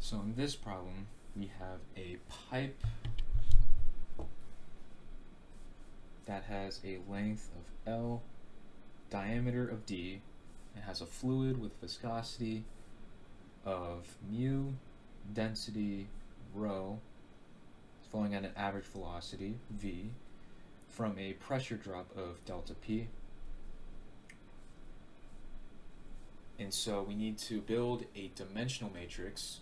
So in this problem, we have a pipe that has a length of L, diameter of D, and has a fluid with viscosity of mu, density rho, flowing at an average velocity v, from a pressure drop of delta P. And so we need to build a dimensional matrix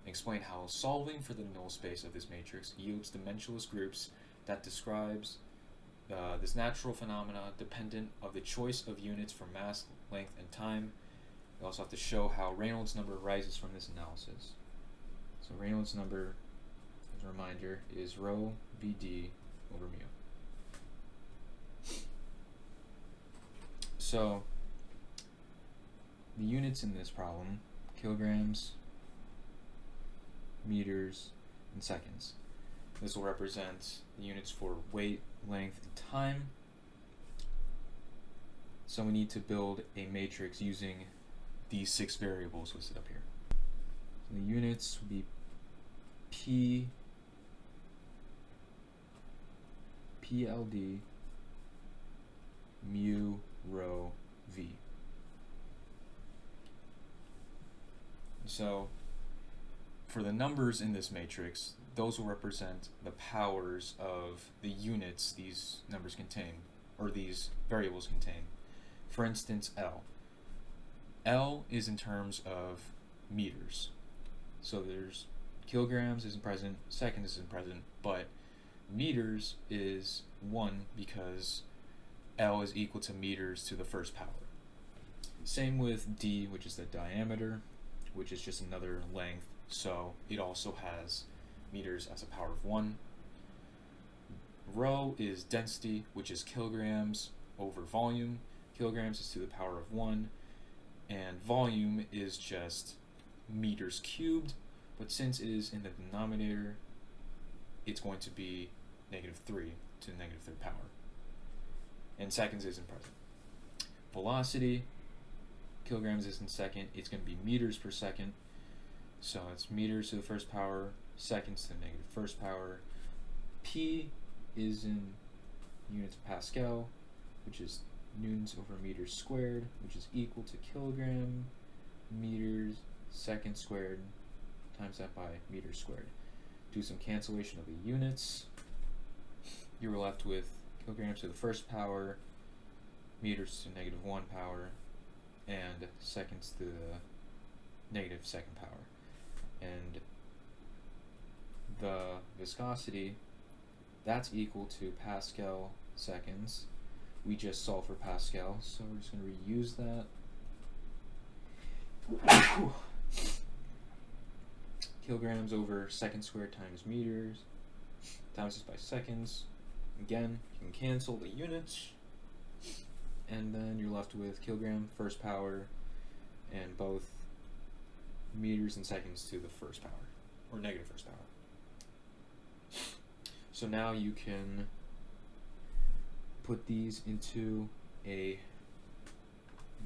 and explain how solving for the null space of this matrix yields dimensionless groups that describes this natural phenomena dependent of the choice of units for mass, length, and time. We also have to show how Reynolds number arises from this analysis. So Reynolds number, as a reminder, is rho Bd over mu. So the units in this problem, kilograms, meters, and seconds. This will represent the units for weight, length, and time. So we need to build a matrix using these 6 variables listed up here. So the units would be P, PLD, mu, rho, v. So for the numbers in this matrix, those will represent the powers of the units these numbers contain, or these variables contain. For instance, L. L is in terms of meters. So there's kilograms isn't present, seconds isn't present, but meters is 1 because L is equal to meters to the first power. Same with D, which is the diameter, which is just another length, so it also has meters as a power of 1. Rho is density, which is kilograms over volume. Kilograms is to the power of 1, and volume is just meters cubed, but since it is in the denominator, it's going to be -3 to the -3rd power. And seconds isn't present. Velocity, kilograms is in second, it's going to be meters per second. So it's meters to the first power, seconds to the -1st power. P is in units of Pascal, which is newtons over meters squared, which is equal to kilogram meters second squared times that by meters squared. Do some cancellation of the units. You were left with kilograms to the first power, meters to -1 power, and seconds to the -2nd power. And the viscosity, that's equal to Pascal seconds. We just solved for Pascal, so we're just going to reuse that. Kilograms over second squared times meters, times this by seconds. Again, you can cancel the units, and then you're left with kilogram first power and both meters and seconds to the first power, or -1st power. So now you can put these into a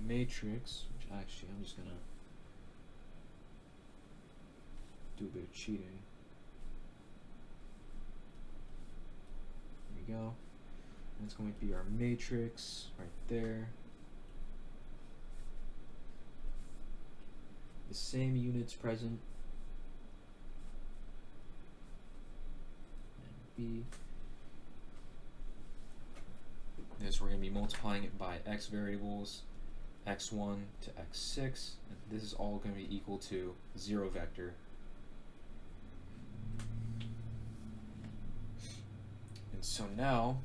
matrix, which actually I'm just going to do a bit of cheating. There we go. And it's going to be our matrix right there. The same units present. And B. This we're going to be multiplying it by x variables, x1 to x6. And this is all going to be equal to 0 vector. And so now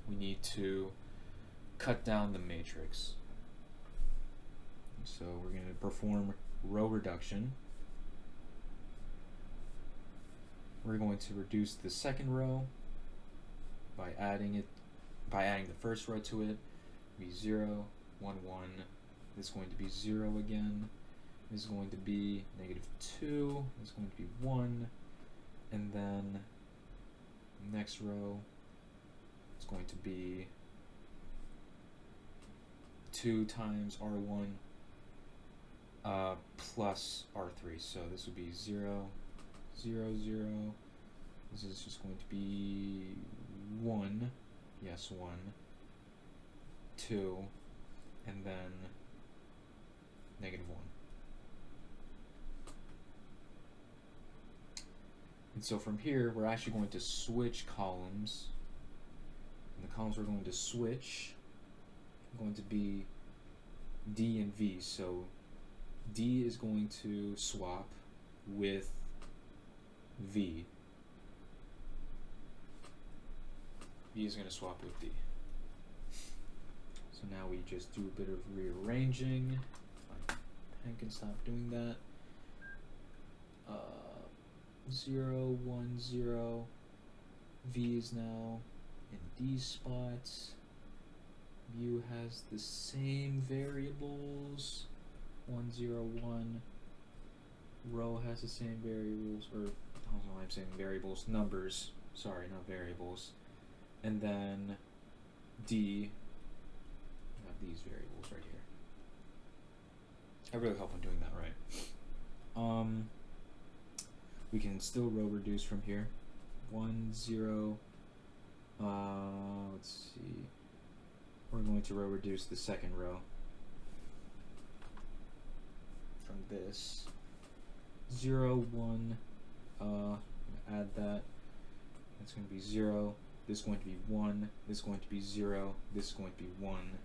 we need to cut down the matrix. So we're going to perform row reduction. We're going to reduce the second row by adding the first row to it. Be 0, 1, 1. This is going to be 0 again. This is going to be -2. This is going to be 1, and then next row is going to be 2 times R1 plus R3. So this would be 0, 0, 0. This is just going to be 1. Yes, 1. 2. And then negative 1. And so from here, we're actually going to switch columns. And the columns we're going to switch are going to be D and V. So D is going to swap with V. V is going to swap with D. So now we just do a bit of rearranging. My pen can stop doing that. 0, 1, 0. V is now in these spots. Mu has the same variables. 1, 0, 1. Rho has the same variables, or I don't know why I'm saying variables, numbers. Sorry, not variables. And then D, I have these variables right here. I really hope I'm doing that right. We can still row reduce from here. 1, 0. Let's see. We're going to row reduce the second row from this. 0, 1. Add that. That's going to be 0. This is going to be 1. This is going to be 0. This is going to be 1.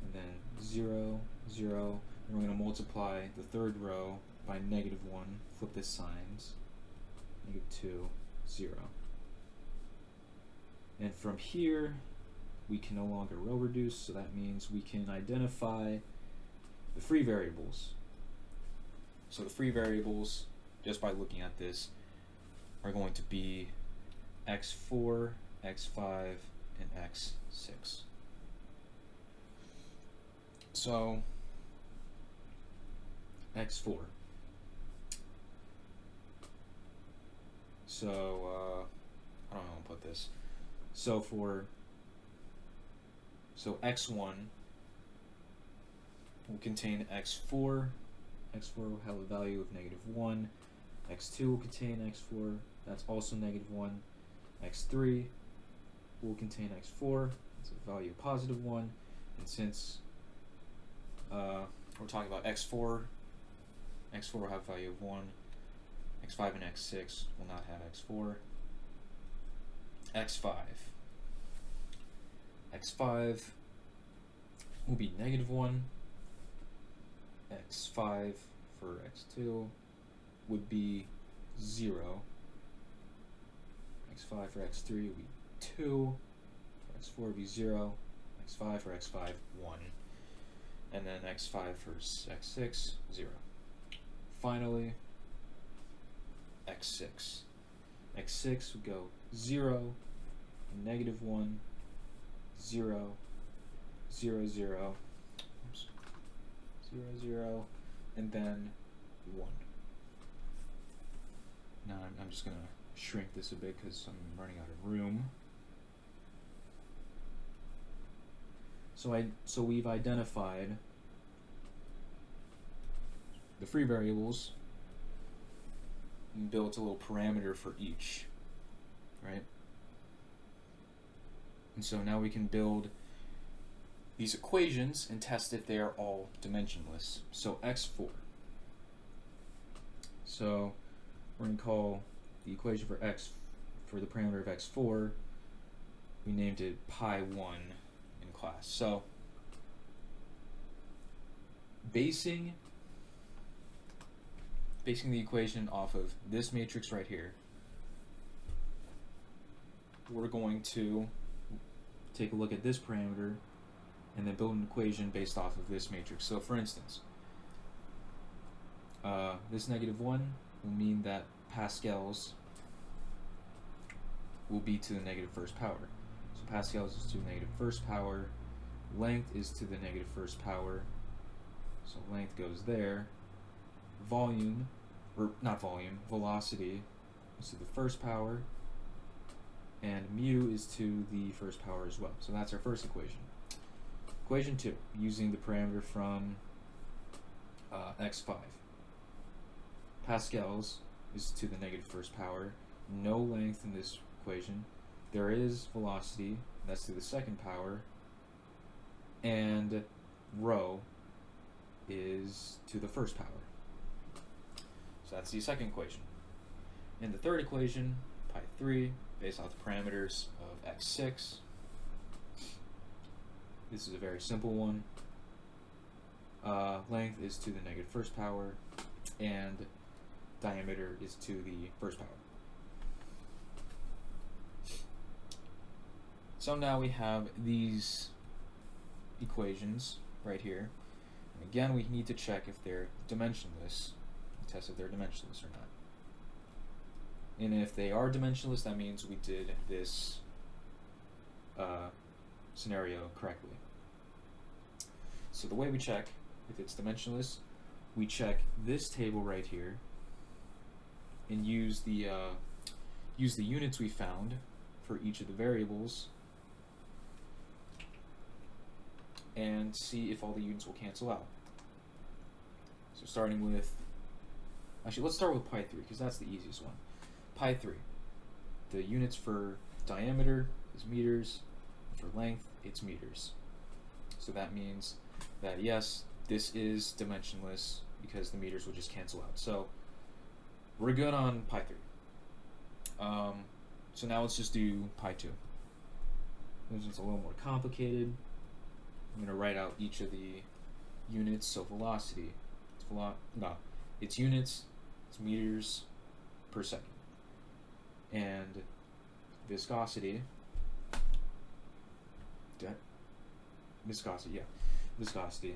And then 0, 0. And we're going to multiply the third row by negative 1. Flip the signs. Negative 2, 0. And from here, we can no longer row reduce, so that means we can identify the free variables. So the free variables, just by looking at this, are going to be x4, x5, and x6. So x4. So I don't know how to put this. So x1 will contain x4. X4 will have a value of negative 1. X2 will contain x4. That's also negative 1. X3 will contain x4. It's a value of positive 1. And since we're talking about x4, x4 will have a value of 1. X5 and x6 will not have x4. X5. X5 will be negative 1. X5 for x2 would be 0. X5 for x3 would be 2. For x4 would be 0. X5 for x5, 1. And then x5 for x6, 0. Finally, x6. X6 would go 0, negative 1, 0, 0, 0, oops, 0, 0, and then 1. Now I'm just going to shrink this a bit because I'm running out of room. So we've identified the free variables and built a little parameter for each, right? And so now we can build these equations and test if they are all dimensionless. So x4. So we're going to call the equation for x, for the parameter of x4, we named it pi1 in class. So basing the equation off of this matrix right here, we're going to take a look at this parameter and then build an equation based off of this matrix. So for instance, this negative 1 will mean that pascals will be to the negative first power. So pascals is to the negative first power, length is to the negative first power, so length goes there, volume, or not volume, velocity is to the first power, and mu is to the first power as well. So that's our first equation. Equation 2, using the parameter from x5. Pascals is to the negative first power. No length in this equation. There is velocity, that's to the second power. And rho is to the first power. So that's the second equation. In the third equation, pi 3, based off the parameters of x6. This is a very simple one. Length is to the negative first power, and diameter is to the first power. So now we have these equations right here. And again, we need to check if they're dimensionless, test if they're dimensionless or not. And if they are dimensionless, that means we did this scenario correctly. So the way we check if it's dimensionless, we check this table right here and use the units we found for each of the variables and see if all the units will cancel out. So starting with, actually let's start with pi 3 because that's the easiest one. Pi 3, the units for diameter is meters, for length it's meters. So that means that yes, this is dimensionless because the meters will just cancel out. So we're good on pi 3. So now let's just do pi 2. This one's a little more complicated. I'm going to write out each of the units. So velocity, it's units, it's meters per second. And viscosity, viscosity,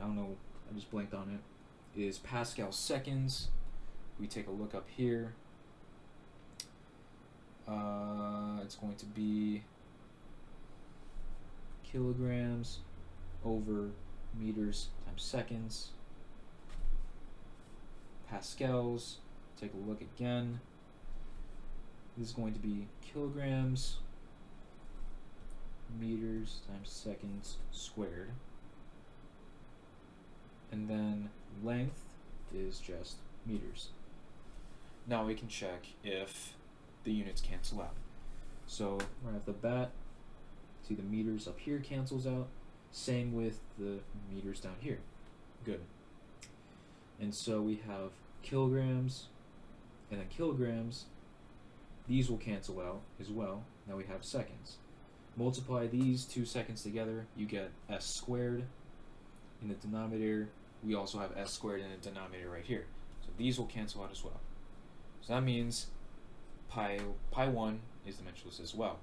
I don't know, I just blanked on it, is Pascal seconds. We take a look up here. It's going to be kilograms over meters times seconds. Pascals, take a look again. This is going to be kilograms meters times seconds squared. And then length is just meters. Now we can check if the units cancel out. So right off the bat, see the meters up here cancels out. Same with the meters down here. Good. And so we have kilograms and then kilograms. These will cancel out as well. Now we have seconds. Multiply these two seconds together, you get s squared in the denominator. We also have s squared in the denominator right here. So these will cancel out as well. So that means pi 1 is dimensionless as well.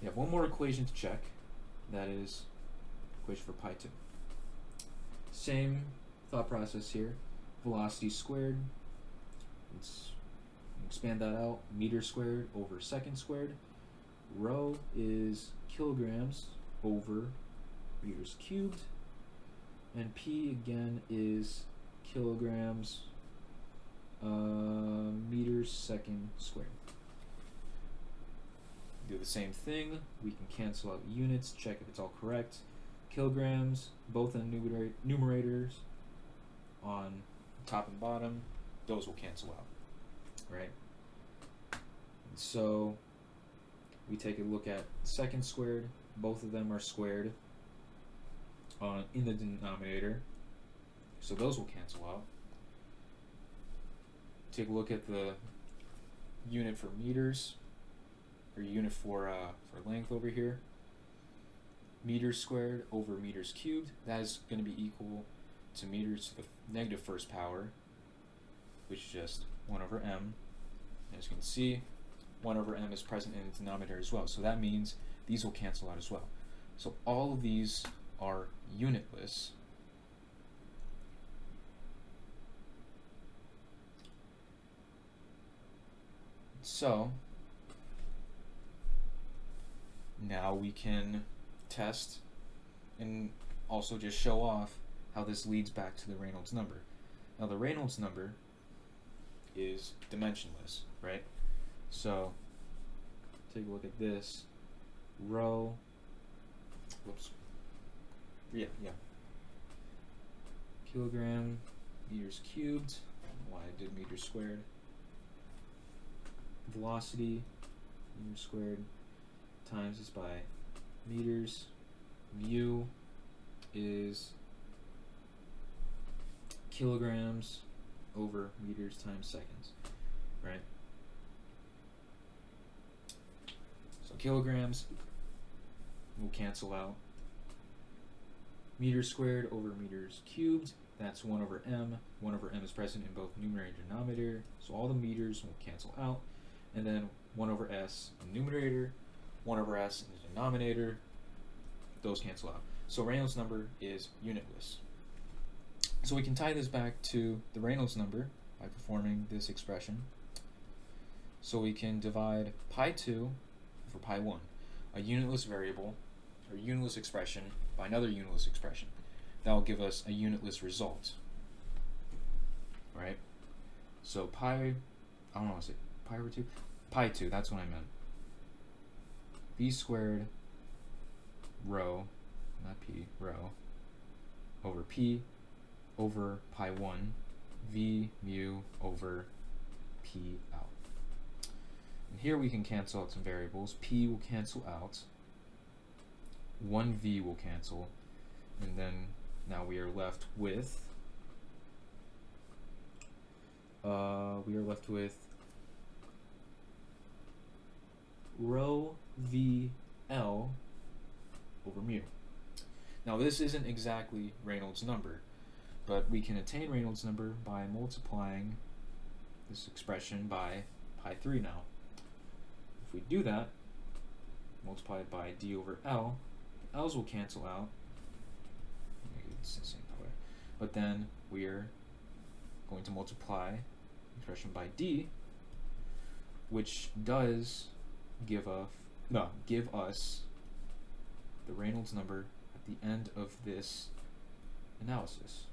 You have one more equation to check. That is equation for pi 2. Same thought process here. Velocity squared. Let's expand that out. Meter squared over second squared. Rho is kilograms over meters cubed. And P again is kilograms meters second squared. Do the same thing. We can cancel out units, check if it's all correct. Kilograms, both in the numerators on top and bottom, those will cancel out, right? And so we take a look at second squared. Both of them are squared in the denominator, so those will cancel out. Take a look at the unit for meters, or unit for length over here. Meters squared over meters cubed, that is going to be equal to meters to the negative first power, which is just 1 over m. And as you can see, 1 over m is present in the denominator as well. So that means these will cancel out as well. So all of these are unitless. So now we can test and also just show off how this leads back to the Reynolds number. Now the Reynolds number is dimensionless, right? So take a look at this. Rho, whoops, yeah. kilogram meters cubed. I don't know why I did meters squared. Velocity meters squared times this by meters. Mu is kilograms over meters times seconds, right? So kilograms will cancel out. Meters squared over meters cubed, that's 1 over m. 1 over m is present in both numerator and denominator, so all the meters will cancel out. And then 1 over s in the numerator, 1 over s in the denominator, those cancel out. So Reynolds number is unitless. So we can tie this back to the Reynolds number by performing this expression. So we can divide pi 2 for pi 1, a unitless variable, or unitless expression, by another unitless expression. That will give us a unitless result, right? So pi, I don't want to say pi over 2, pi 2, that's what I meant. B squared rho, not p, rho, over p over pi 1, v mu over p out. And here we can cancel out some variables. P will cancel out, 1v will cancel, and then now we are left with rho v L over mu. Now this isn't exactly Reynolds number, but we can attain Reynolds number by multiplying this expression by pi 3 now. If we do that, multiply it by d over L, L's will cancel out. It's the same color. But then we're going to multiply the expression by d, which does give us the Reynolds number at the end of this analysis.